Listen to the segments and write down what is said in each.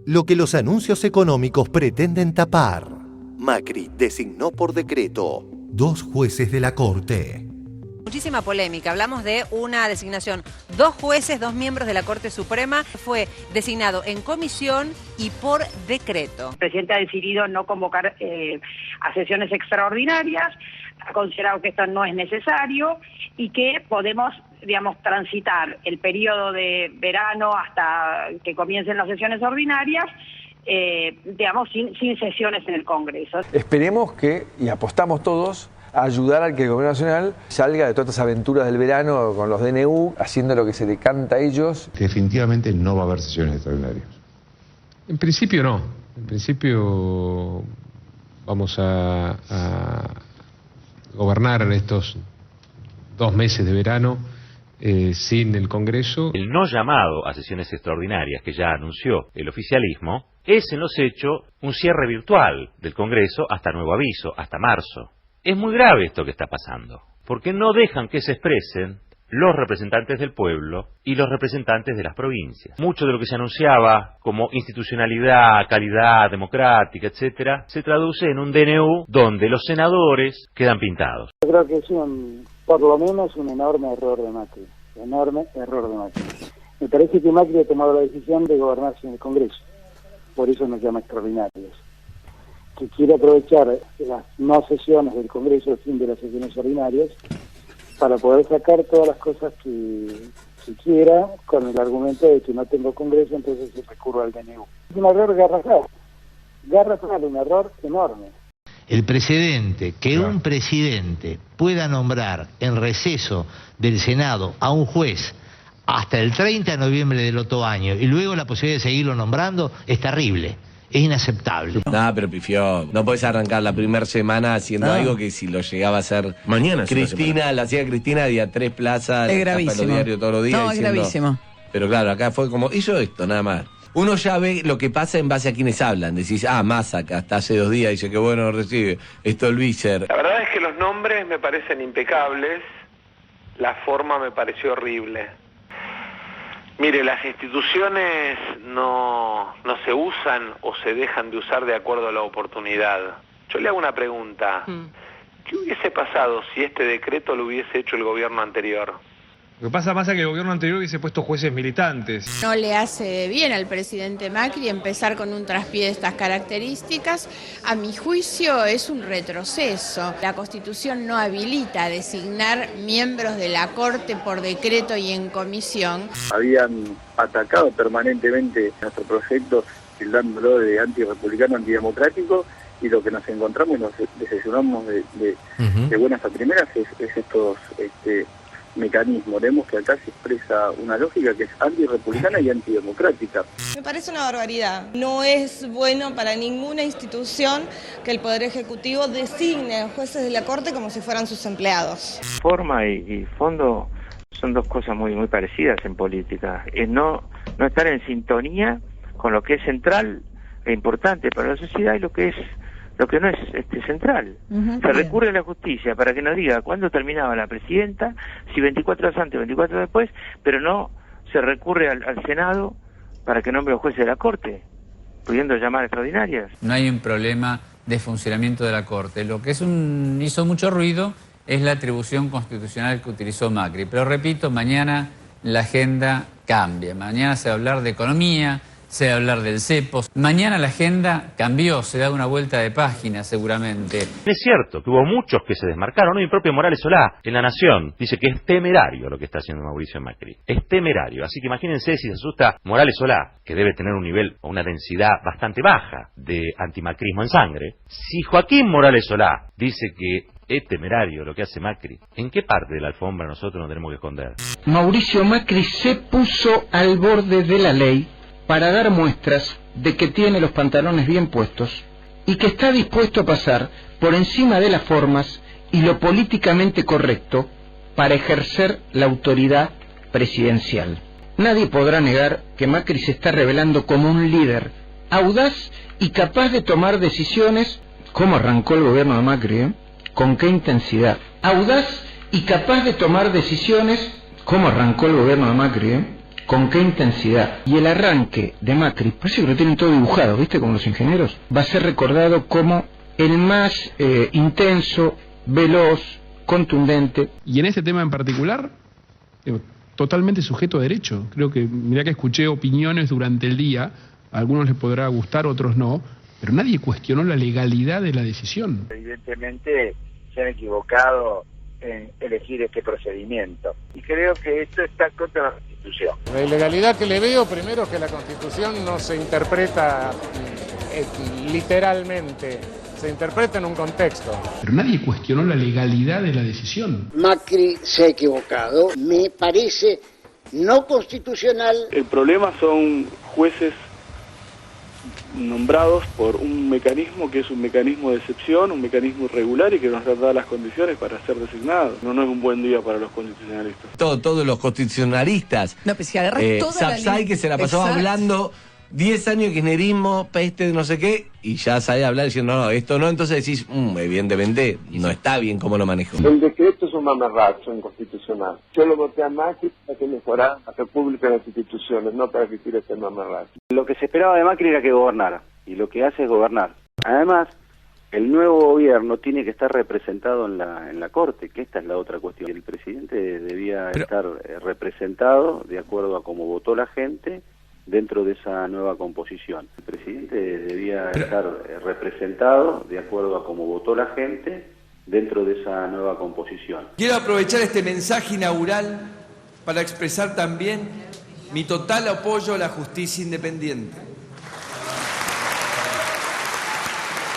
lo que los anuncios económicos pretenden tapar. Macri designó por decreto 2 jueces de la Corte. Muchísima polémica. Hablamos de una designación. 2 jueces, 2 miembros de la Corte Suprema. Fue designado en comisión y por decreto. El presidente ha decidido no convocar a sesiones extraordinarias, ha considerado que esto no es necesario y que podemos, digamos, transitar el periodo de verano hasta que comiencen las sesiones ordinarias, digamos, sin sesiones en el Congreso. Esperemos que, y apostamos todos, a ayudar al que el Gobierno Nacional salga de todas estas aventuras del verano con los DNU, haciendo lo que se le canta a ellos. Definitivamente no va a haber sesiones extraordinarias. En principio no. En principio vamos a gobernar en estos 2 meses de verano sin el Congreso. El no llamado a sesiones extraordinarias que ya anunció el oficialismo es en los hechos un cierre virtual del Congreso hasta nuevo aviso, hasta marzo. Es muy grave esto que está pasando, porque no dejan que se expresen los representantes del pueblo y los representantes de las provincias. Mucho de lo que se anunciaba como institucionalidad, calidad democrática, etcétera, se traduce en un DNU donde los senadores quedan pintados. Yo creo que es por lo menos un enorme error de Macri. Enorme error de Macri. Me parece que Macri ha tomado la decisión de gobernar sin el Congreso. Por eso nos llama extraordinarios. Que quiere aprovechar las no sesiones del Congreso, el fin de las sesiones ordinarias, para poder sacar todas las cosas que quiera, con el argumento de que no tengo Congreso, entonces se recurre al DNU. Es un error garrafal, un error enorme. El precedente, que un presidente pueda nombrar en receso del Senado a un juez hasta el 30 de noviembre del otro año y luego la posibilidad de seguirlo nombrando, es terrible. Es inaceptable. No, pero pifió. No podés arrancar la primera semana haciendo algo que si lo llegaba a hacer mañana. Cristina, la hacía Cristina, día 3 plazas. Es gravísimo. Diario todos los días. No, diciendo, es gravísimo. Pero claro, acá fue como, hizo esto, nada más. Uno ya ve lo que pasa en base a quienes hablan. Decís, Massa, que hasta hace 2 días dice que bueno recibe. Esto el Vícer. La verdad es que los nombres me parecen impecables. La forma me pareció horrible. Mire, las instituciones no se usan o se dejan de usar de acuerdo a la oportunidad. Yo le hago una pregunta. ¿Qué hubiese pasado si este decreto lo hubiese hecho el gobierno anterior? Lo que pasa más es que el gobierno anterior hubiese puesto jueces militantes. No le hace bien al presidente Macri empezar con un traspié de estas características. A mi juicio es un retroceso. La Constitución no habilita a designar miembros de la Corte por decreto y en comisión. Habían atacado permanentemente nuestro proyecto, tildándolo de antirrepublicano, antidemocrático, y lo que nos encontramos y nos decepcionamos de buenas a primeras es estos mecanismo. Vemos que acá se expresa una lógica que es antirrepublicana y antidemocrática. Me parece una barbaridad. No es bueno para ninguna institución que el Poder Ejecutivo designe a jueces de la Corte como si fueran sus empleados. Forma y fondo son 2 cosas muy parecidas en política. Es no estar en sintonía con lo que es central e importante para la sociedad y lo que no es central. Se recurre a la justicia para que nos diga cuándo terminaba la presidenta, si 24 horas antes, 24 horas después, pero no se recurre al Senado para que nombre los jueces de la Corte, pudiendo llamar extraordinarias. No hay un problema de funcionamiento de la Corte. Lo que hizo mucho ruido es la atribución constitucional que utilizó Macri. Pero repito, mañana la agenda cambia. Mañana se va a hablar de economía, se va a hablar del cepo. Mañana la agenda cambió, se da una vuelta de página seguramente. Es cierto que hubo muchos que se desmarcaron, ¿no? Mi propio Morales Solá, en La Nación, dice que es temerario lo que está haciendo Mauricio Macri. Es temerario, así que imagínense si se asusta Morales Solá, que debe tener un nivel o una densidad bastante baja de antimacrismo en sangre. Si Joaquín Morales Solá dice que es temerario lo que hace Macri, ¿en qué parte de la alfombra nosotros nos tenemos que esconder? Mauricio Macri se puso al borde de la ley para dar muestras de que tiene los pantalones bien puestos y que está dispuesto a pasar por encima de las formas y lo políticamente correcto para ejercer la autoridad presidencial. Nadie podrá negar que Macri se está revelando como un líder audaz y capaz de tomar decisiones. ¿Cómo arrancó el gobierno de Macri? ¿Con qué intensidad? Audaz y capaz de tomar decisiones. ¿Cómo arrancó el gobierno de Macri? con qué intensidad. Y el arranque de Macri, parece que lo tienen todo dibujado, ¿viste? Como los ingenieros. Va a ser recordado como el más intenso, veloz, contundente. Y en este tema en particular, totalmente sujeto a derecho. Creo que, mirá que escuché opiniones durante el día, a algunos les podrá gustar, a otros no, pero nadie cuestionó la legalidad de la decisión. Evidentemente se han equivocado en elegir este procedimiento. Y creo que esto está contra la Constitución. La ilegalidad que le veo, primero, es que la Constitución no se interpreta literalmente, se interpreta en un contexto. Pero nadie cuestionó la legalidad de la decisión. Macri se ha equivocado, me parece no constitucional. El problema son jueces nombrados por un mecanismo que es un mecanismo de excepción, un mecanismo irregular y que nos da las condiciones para ser designados. No es un buen día para los constitucionalistas. Todos los constitucionalistas. No, pero si agarras toda Sapsay, que se la pasó hablando 10 años de kirchnerismo, peste de no sé qué, y ya sale a hablar diciendo, no, esto no, entonces decís, evidentemente no está bien cómo lo manejo. El decreto es un mamarracho inconstitucional. Yo lo voté a Macri para que mejorara la república de las instituciones, no para que tire este mamarracho. Lo que se esperaba de Macri era que gobernara, y lo que hace es gobernar. Además, el nuevo gobierno tiene que estar representado en la Corte, que esta es la otra cuestión. El presidente debía estar representado de acuerdo a cómo votó la gente, dentro de esa nueva composición. El presidente debía estar representado de acuerdo a cómo votó la gente dentro de esa nueva composición. Quiero aprovechar este mensaje inaugural para expresar también mi total apoyo a la justicia independiente.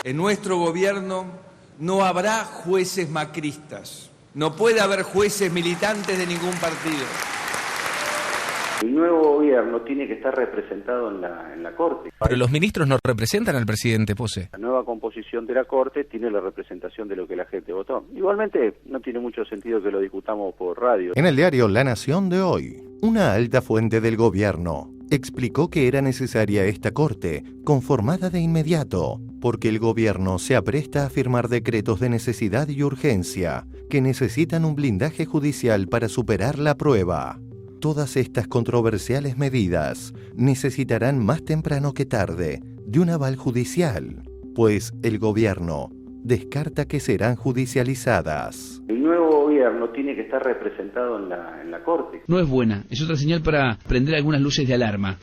En nuestro gobierno no habrá jueces macristas, no puede haber jueces militantes de ningún partido. El nuevo gobierno tiene que estar representado en la Corte. Pero los ministros no representan al presidente, Pose. La nueva composición de la Corte tiene la representación de lo que la gente votó. Igualmente, no tiene mucho sentido que lo discutamos por radio. En el diario La Nación de hoy, una alta fuente del gobierno explicó que era necesaria esta Corte, conformada de inmediato, porque el gobierno se apresta a firmar decretos de necesidad y urgencia, que necesitan un blindaje judicial para superar la prueba. Todas estas controversiales medidas necesitarán más temprano que tarde de un aval judicial, pues el gobierno descarta que serán judicializadas. El nuevo gobierno tiene que estar representado en la Corte. No es buena, es otra señal para prender algunas luces de alarma.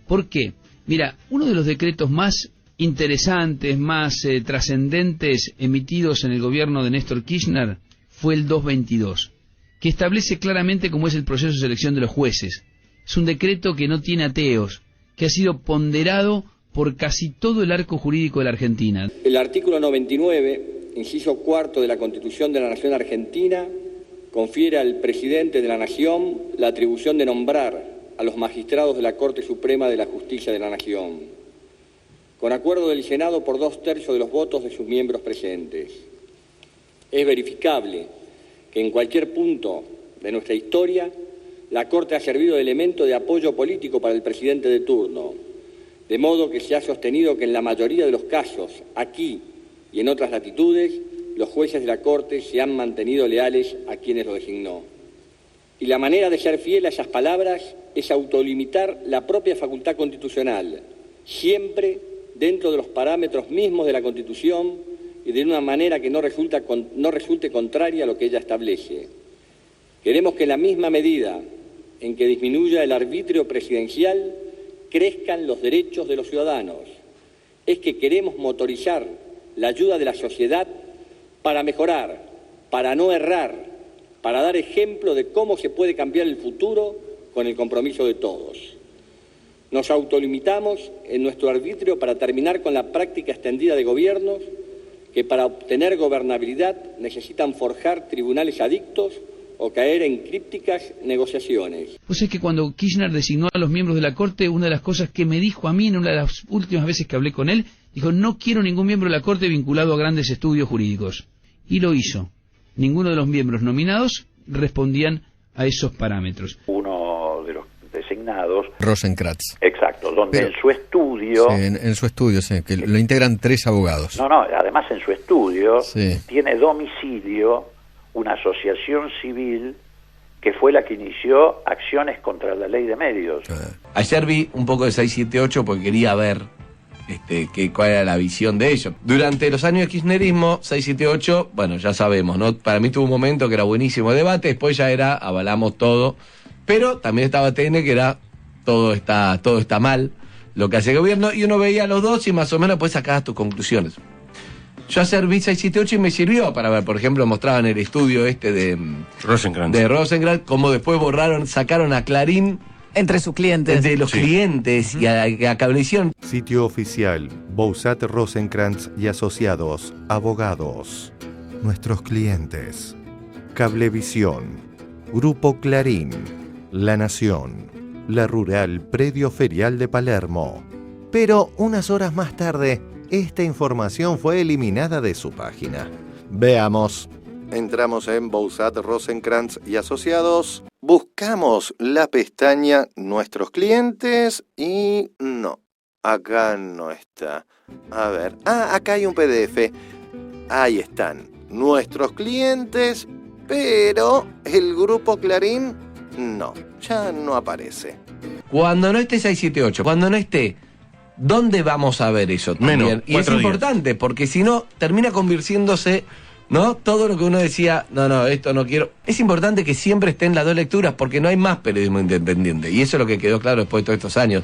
¿Por qué? Mira, uno de los decretos más interesantes, más trascendentes emitidos en el gobierno de Néstor Kirchner fue el 222. Que establece claramente cómo es el proceso de selección de los jueces. Es un decreto que no tiene ateos, que ha sido ponderado por casi todo el arco jurídico de la Argentina. El artículo 99, inciso cuarto de la Constitución de la Nación Argentina, confiere al presidente de la Nación la atribución de nombrar a los magistrados de la Corte Suprema de la Justicia de la Nación, con acuerdo del Senado por 2/3 de los votos de sus miembros presentes. Es verificable que en cualquier punto de nuestra historia la Corte ha servido de elemento de apoyo político para el presidente de turno, de modo que se ha sostenido que en la mayoría de los casos, aquí y en otras latitudes, los jueces de la Corte se han mantenido leales a quienes lo designó. Y la manera de ser fiel a esas palabras es autolimitar la propia facultad constitucional, siempre dentro de los parámetros mismos de la Constitución y de una manera que no resulte contraria a lo que ella establece. Queremos que en la misma medida en que disminuya el arbitrio presidencial, crezcan los derechos de los ciudadanos. Es que queremos motorizar la ayuda de la sociedad para mejorar, para no errar, para dar ejemplo de cómo se puede cambiar el futuro con el compromiso de todos. Nos autolimitamos en nuestro arbitrio para terminar con la práctica extendida de gobiernos que para obtener gobernabilidad necesitan forjar tribunales adictos o caer en crípticas negociaciones. Pues es que cuando Kirchner designó a los miembros de la Corte, una de las cosas que me dijo a mí en una de las últimas veces que hablé con él, dijo, no quiero ningún miembro de la Corte vinculado a grandes estudios jurídicos. Y lo hizo. Ninguno de los miembros nominados respondían a esos parámetros. Uno de los designados... Rosenkrantz. Exacto, donde en su estudio... Sí, en su estudio, sí, que lo integran 3 abogados. No, además en su estudio tiene domicilio una asociación civil que fue la que inició acciones contra la ley de medios. Ayer vi un poco de 678 porque quería ver cuál era la visión de ellos. Durante los años de kirchnerismo, 678, bueno, ya sabemos, ¿no? Para mí tuvo un momento que era buenísimo el debate, después ya era, avalamos todo, pero también estaba TN, que era, todo está mal, lo que hace el gobierno, y uno veía a los dos y más o menos pues sacabas tus conclusiones. Yo ayer vi 678 y me sirvió para ver, por ejemplo, mostraban el estudio de Rosenkrantz, como después sacaron a Clarín entre sus clientes. De los clientes y a Cablevisión. Sitio oficial, Boussat Rosenkrantz y Asociados, abogados. Nuestros clientes. Cablevisión, Grupo Clarín, La Nación, La Rural, Predio Ferial de Palermo. Pero unas horas más tarde, esta información fue eliminada de su página. Veamos. Entramos en Boussat Rosenkrantz y Asociados, buscamos la pestaña Nuestros Clientes y no, acá no está. A ver, acá hay un PDF. Ahí están, Nuestros Clientes, pero el Grupo Clarín no, ya no aparece. Cuando no esté 678, cuando no esté, ¿dónde vamos a ver eso también? Y es importante, porque si no, termina convirtiéndose... ¿No? Todo lo que uno decía, no, esto no quiero. Es importante que siempre estén las dos lecturas porque no hay más periodismo independiente. Y eso es lo que quedó claro después de todos estos años.